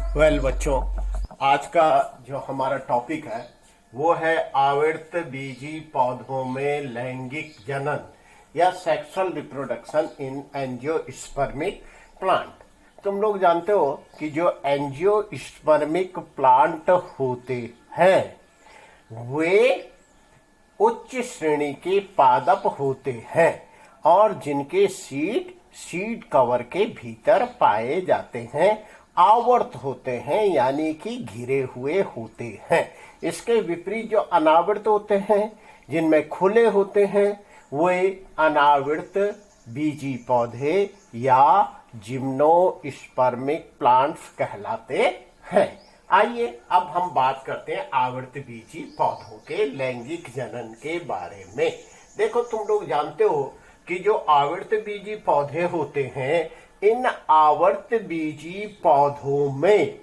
बच्चों, आज का जो हमारा टॉपिक है वो है आवर्त बीजी पौधों में लैंगिक जनन या sexual reproduction in angiospermic plant. तुम लोग जानते हो कि जो एंजियोस्पर्मिक प्लांट होते हैं वे उच्च श्रेणी के पादप होते हैं और जिनके सीड कवर के भीतर पाए जाते हैं, आवर्त होते हैं यानी कि घिरे हुए होते हैं। इसके विपरीत जो अनावृत होते हैं जिनमें खुले होते हैं वे अनावृत बीजी पौधे या जिम्नोस्पर्मिक प्लांट्स कहलाते हैं। आइए अब हम बात करते हैं आवृत बीजी पौधों के लैंगिक जनन के बारे में। देखो, तुम लोग जानते हो कि जो आवृत बीजी पौधे होते हैं, इन आवर्त बीजी पौधों में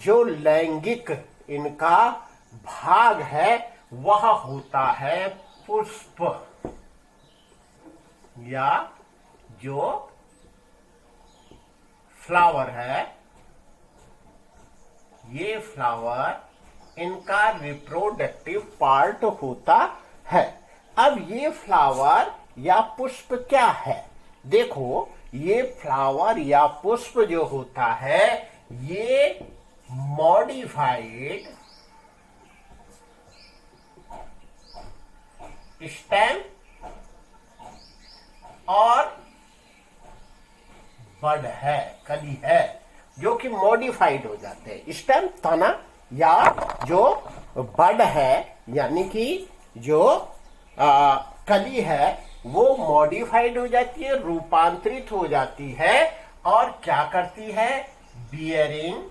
जो लैंगिक इनका भाग है वह होता है पुष्प, या जो फ्लावर है, ये फ्लावर इनका रिप्रोडक्टिव पार्ट होता है। अब ये फ्लावर या पुष्प क्या है? देखो, ये फ्लावर या पुष्प जो होता है ये मॉडिफाइड स्टेम और बड है, कली है, जो कि मॉडिफाइड हो जाते हैं। स्टेम तना या जो बड है यानी कि जो कली है वो मॉडिफाइड हो जाती है, रूपांतरित हो जाती है और क्या करती है? Bearing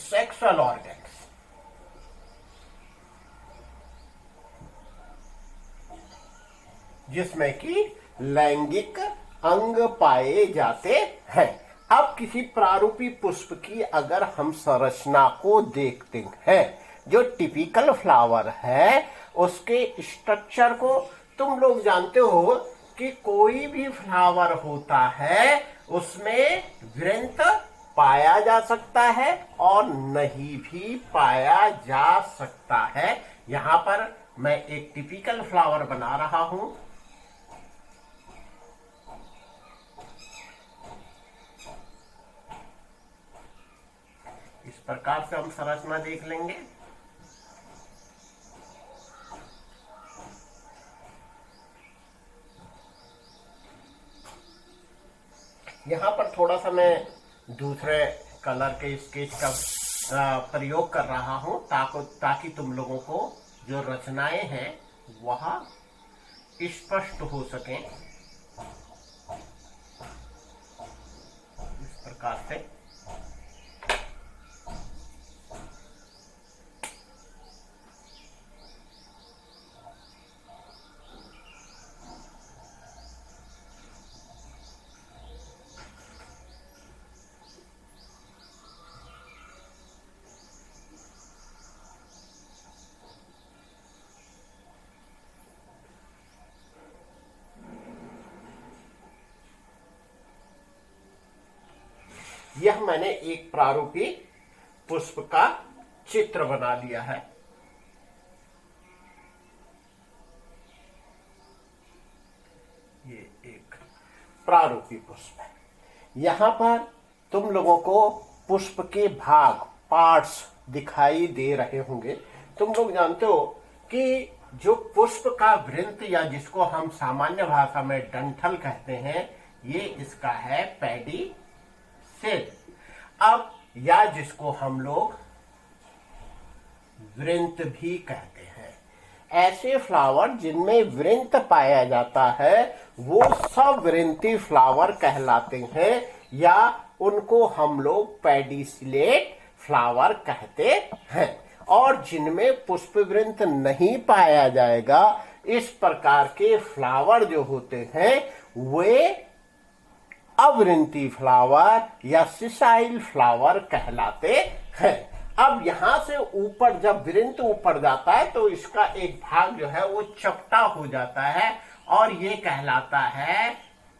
sexual organs. जिसमें कि लैंगिक अंग पाए जाते हैं। अब किसी प्रारूपी पुष्प की अगर हम संरचना को देखते हैं, जो टिपिकल फ्लावर है उसके स्ट्रक्चर को तुम लोग जानते हो कि कोई भी फ्लावर होता है उसमें वृंत पाया जा सकता है और नहीं भी पाया जा सकता है। यहां पर मैं एक टिपिकल फ्लावर बना रहा हूं। इस प्रकार से हम संरचना देख लेंगे। यहां पर थोड़ा सा मैं दूसरे कलर के स्केच का प्रयोग कर रहा हूं ताकि तुम लोगों को जो रचनाएं हैं वह स्पष्ट हो सकें। इस प्रकार से यह मैंने एक प्रारूपी पुष्प का चित्र बना लिया है। ये एक प्रारूपी पुष्प है। यहां पर तुम लोगों को पुष्प के भाग, पार्ट्स दिखाई दे रहे होंगे। तुम लोग जानते हो कि जो पुष्प का वृंत या जिसको हम सामान्य भाषा में डंठल कहते हैं, ये इसका है पैडी सेल। अब या जिसको हम लोग वृंत भी कहते हैं, ऐसे फ्लावर जिनमें वृंत पाया जाता है वो सवृंती फ्लावर कहलाते हैं, या उनको हम लोग पेडिसिलेट फ्लावर कहते हैं। और जिनमें पुष्प वृंत नहीं पाया जाएगा, इस प्रकार के फ्लावर जो होते हैं वे अवृंती फ्लावर या सिसाइल फ्लावर कहलाते हैं। अब यहां से ऊपर जब वृंत ऊपर जाता है तो इसका एक भाग जो है वो चपटा हो जाता है और ये कहलाता है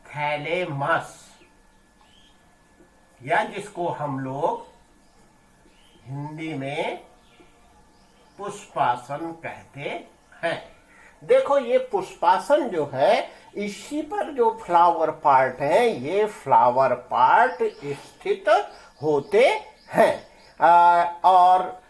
थैलेमस। या जिसको हम लोग हिंदी में पुष्पासन कहते हैं। देखो ये पुष्पासन जो है, इसी पर जो फ्लावर पार्ट है, ये फ्लावर पार्ट स्थित होते हैं। और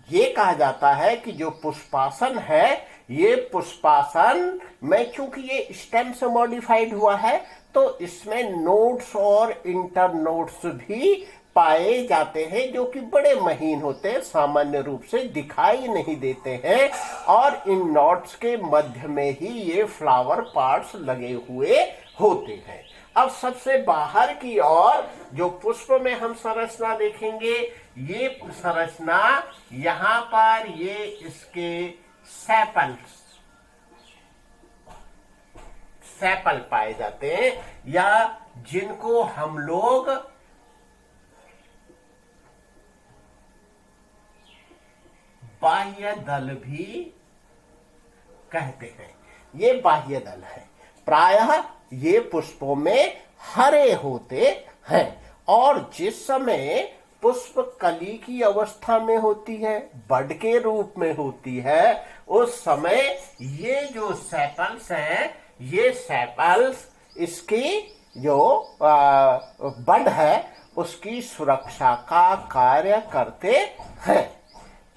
ये कहा जाता है कि जो पुष्पासन है, ये पुष्पासन में चूंकि ये स्टेम से मॉडिफाइड हुआ है, तो इसमें नोड्स और इंटर नोड्स भी पाए जाते हैं, जो कि बड़े महीन होते हैं, सामान्य रूप से दिखाई नहीं देते हैं, और इन नोड्स के मध्य में ही ये फ्लावर पार्ट्स लगे हुए होते हैं। अब सबसे बाहर की ओर जो पुष्प में हम संरचना देखेंगे, ये संरचना यहां पर ये इसके सेपल पाए जाते हैं, या जिनको हम लोग बाह्य दल भी कहते हैं। ये बाह्य दल है। प्रायः ये पुष्पों में हरे होते हैं, और जिस समय पुष्प कली की अवस्था में होती है, बड के रूप में होती है, उस समय ये जो सेपल्स हैं, ये सेपल्स इसकी जो बड है उसकी सुरक्षा का कार्य करते हैं।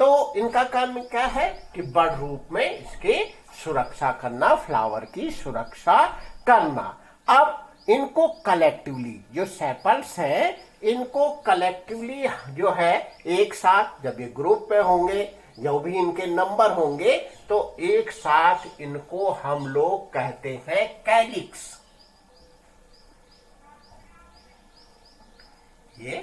तो इनका काम क्या है कि बड रूप में इसकी सुरक्षा करना, फ्लावर की सुरक्षा करना। अब इनको कलेक्टिवली, जो सेपल्स हैं, इनको कलेक्टिवली जो है एक साथ, जब ये ग्रुप में होंगे, जो भी इनके नंबर होंगे, तो एक साथ इनको हम लोग कहते हैं कैलिक्स। ये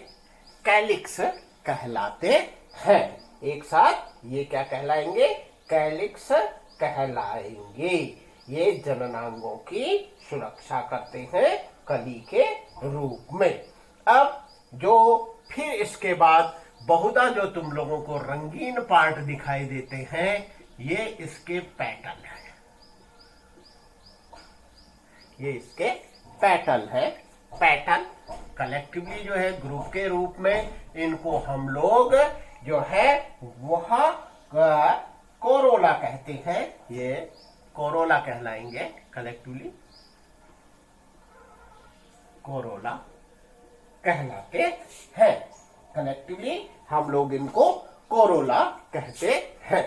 कैलिक्स कहलाते हैं। एक साथ ये क्या कहलाएंगे? कैलिक्स कहलाएंगे। ये जननांगों की सुरक्षा करते हैं कली के रूप में। अब जो फिर इसके बाद बहुधा जो तुम लोगों को रंगीन पार्ट दिखाई देते हैं, ये इसके पैटर्न है। ये इसके पैटर्न है। पैटर्न कलेक्टिवली जो है ग्रुप के रूप में, इनको हम लोग जो है वह कोरोला कहते हैं। ये कोरोला कहलाएंगे कलेक्टिवली, कोरोला कहलाते हैं। कलेक्टिवली हम लोग इनको कोरोला कहते हैं।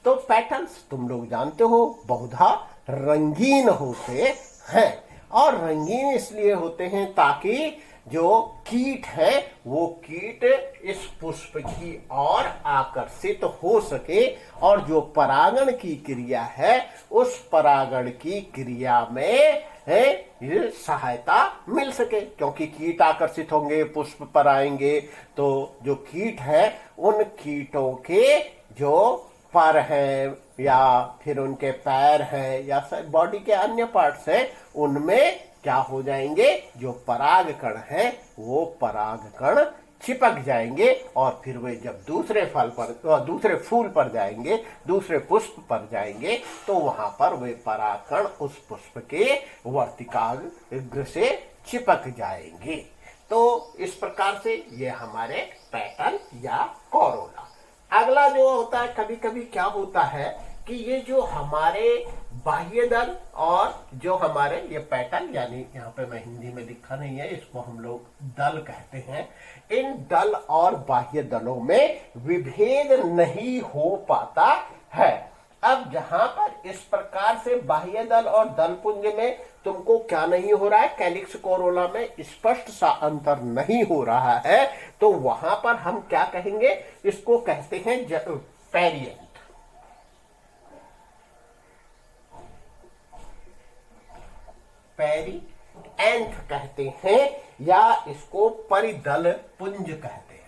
तो पैटर्न्स तुम लोग जानते हो, बहुधा रंगीन होते हैं। और रंगीन इसलिए होते हैं ताकि जो कीट है, वो कीट इस पुष्प की ओर आकर्षित हो सके, और जो परागण की क्रिया है, उस परागण की क्रिया में ये सहायता मिल सके। क्योंकि कीट आकर्षित होंगे, पुष्प पर आएंगे, तो जो कीट है, उन कीटों के जो पर हैं, या फिर उनके पैर हैं, या बॉडी के अन्य पार्ट्स हैं, उनमें क्या हो जाएंगे? जो पराग कण है, वो पराग कण चिपक जाएंगे, और फिर वे जब दूसरे फल पर, दूसरे फूल पर जाएंगे, दूसरे पुष्प पर जाएंगे, तो वहां पर वे पराग कण उस पुष्प के वर्तिकाग्र से चिपक जाएंगे। तो इस प्रकार से ये हमारे पैटर्न या कोरोला। अगला जो होता है, कभी कभी क्या होता है कि ये जो हमारे बाह्य दल और जो हमारे ये पैटर्न, यानी यहाँ पे मैं हिंदी में लिखा नहीं है, इसको हम लोग दल कहते हैं, इन दल और बाह्य दलों में विभेद नहीं हो पाता है। अब जहां पर इस प्रकार से बाह्य दल और दल पुंज में तुमको क्या नहीं हो रहा है, कैलिक्स कोरोला में स्पष्ट सा अंतर नहीं हो रहा है, तो वहां पर हम क्या कहेंगे? इसको कहते हैं पेरियंथ। पेरिएंथ कहते हैं, या इसको परिदल पुंज कहते हैं।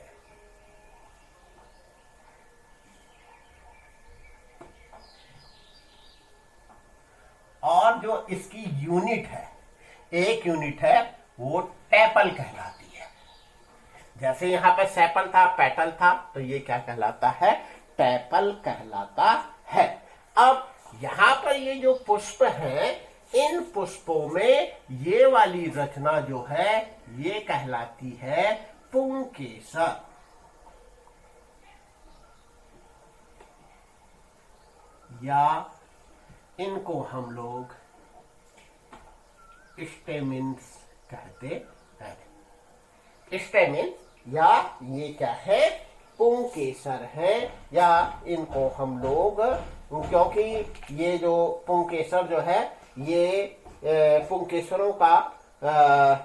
और जो इसकी यूनिट है, एक यूनिट है, वो टेपल कहलाती है। जैसे यहां पर सेपल था, पेटल था, तो ये क्या कहलाता है? टेपल कहलाता है। अब यहां पर ये जो पुष्प है, इन पुष्पों में ये वाली रचना जो है ये कहलाती है पुंकेसर। या इनको हम लोग स्टेमिन्स कहते हैं। स्टेमिन या ये क्या है, पुंकेसर है, या इनको हम लोग, क्योंकि ये जो पुंकेसर जो है ये पुंकेसरों का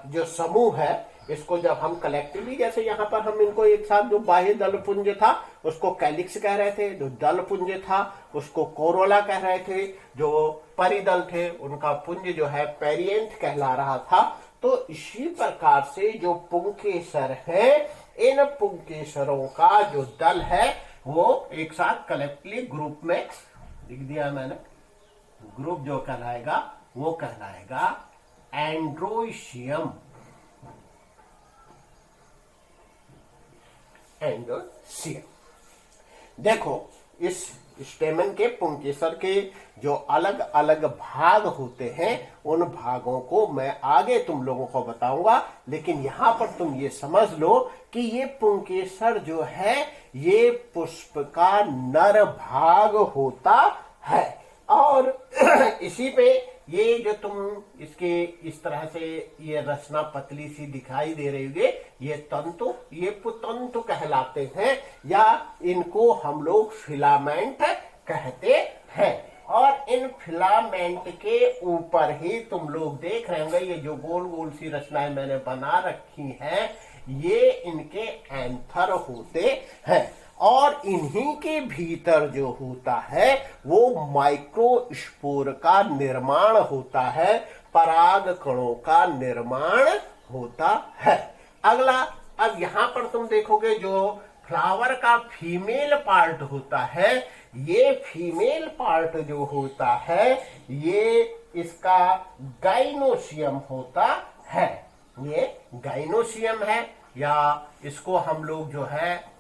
जो समूह है, इसको जब हम कलेक्टिवली, जैसे यहाँ पर हम इनको एक साथ, जो बाह्य दलपुंज था उसको कैलिक्स कह रहे थे, जो दलपुंज था उसको कोरोला कह रहे थे, जो परिदल थे उनका पुंज जो है पेरिएंथ कहला रहा था। तो इसी प्रकार से जो पुंकेसर है, इन पुंकेसरों का जो दल है वो एक साथ कलेक्टिवली ग्रुप में लिख दिया मैंने, ग्रुप जो कहलाएगा वो कहलाएगा एंड्रोइशियम। एंड्रोइशियम। देखो इस स्टेमन के, पुंकेसर के जो अलग अलग भाग होते हैं, उन भागों को मैं आगे तुम लोगों को बताऊंगा, लेकिन यहां पर तुम ये समझ लो कि ये पुंकेसर जो है ये पुष्प का नर भाग होता है। और इसी पे ये जो तुम इसके इस तरह से ये रचना पतली सी दिखाई दे रही होगी, ये तंतु, ये पुतंतु कहलाते हैं, या इनको हम लोग फिलामेंट कहते हैं। और इन फिलामेंट के ऊपर ही तुम लोग देख रहे होंगे ये जो गोल गोल सी रचनाएं मैंने बना रखी हैं, ये इनके एंथर होते हैं। और इन्हीं के भीतर जो होता है वो माइक्रोस्पोर का निर्माण होता है, पराग कणों का निर्माण होता है। अगला, अब यहां पर तुम देखोगे जो फ्लावर का फीमेल पार्ट होता है, ये फीमेल पार्ट जो होता है ये इसका गाइनोसियम होता है। ये गाइनोसियम है, या इसको हम लोग जो है,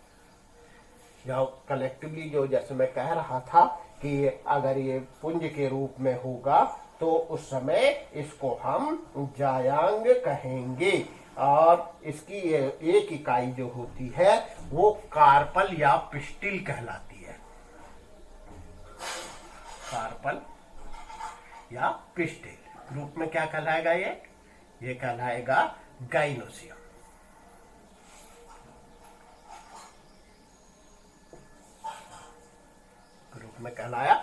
या कलेक्टिवली जो, जैसे मैं कह रहा था कि अगर ये पुंज के रूप में होगा तो उस समय इसको हम जायांग कहेंगे। और इसकी एक इकाई जो होती है वो कार्पल या पिस्टिल कहलाती है। कार्पल या पिस्टिल रूप में क्या कहलाएगा, ये कहलाएगा गाइनोसियम। रूप में कहलाया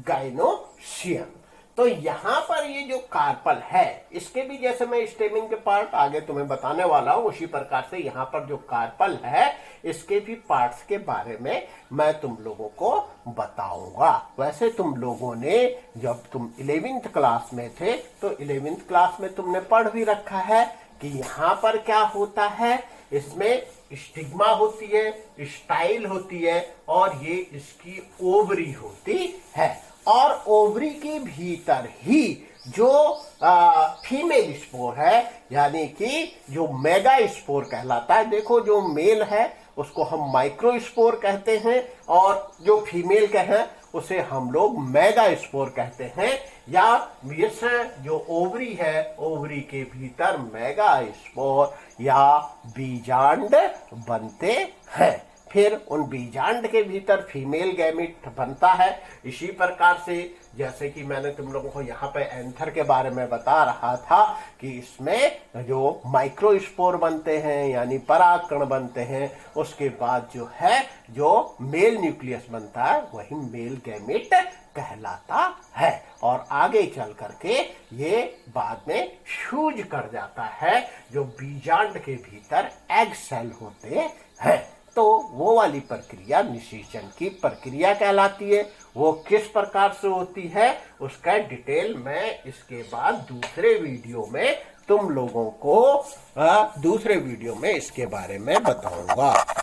गाइनोसियम। तो यहां पर ये जो कार्पल है, इसके भी जैसे मैं स्टेमिन के पार्ट आगे तुम्हें बताने वाला हूं, उसी प्रकार से यहां पर जो कार्पल है इसके भी पार्ट्स के बारे में मैं तुम लोगों को बताऊंगा। वैसे तुम लोगों ने जब तुम 11th क्लास में थे तो 11th क्लास में तुमने पढ़ भी रखा है कि यहां पर क्या होता है, इसमें स्टिग्मा होती है, स्टाइल होती है, और ये इसकी ओवरी होती है। और ओवरी के भीतर ही जो फीमेल स्पोर है, यानी कि जो मेगा स्पोर कहलाता है। देखो जो मेल है उसको हम माइक्रो स्पोर कहते हैं, और जो फीमेल का है उसे हम लोग मेगा स्पोर कहते हैं। या इस जो ओवरी है, ओवरी के भीतर मेगा स्पोर या बीजांड बनते हैं। फिर उन बीजांड के भीतर फीमेल गैमेट बनता है। इसी प्रकार से जैसे कि मैंने तुम लोगों को यहाँ पे एंथर के बारे में बता रहा था कि इसमें जो माइक्रोस्पोर बनते हैं यानी परागकण बनते हैं, उसके बाद जो है जो मेल न्यूक्लियस बनता है वही मेल गैमेट कहलाता है। और आगे चल करके ये बाद में फ्यूज कर जाता है, जो बीजांड के भीतर एग सेल होते हैं। तो वो वाली प्रक्रिया निषेचन की प्रक्रिया कहलाती है। वो किस प्रकार से होती है उसका डिटेल मैं इसके बाद दूसरे वीडियो में तुम लोगों को दूसरे वीडियो में इसके बारे में बताऊंगा।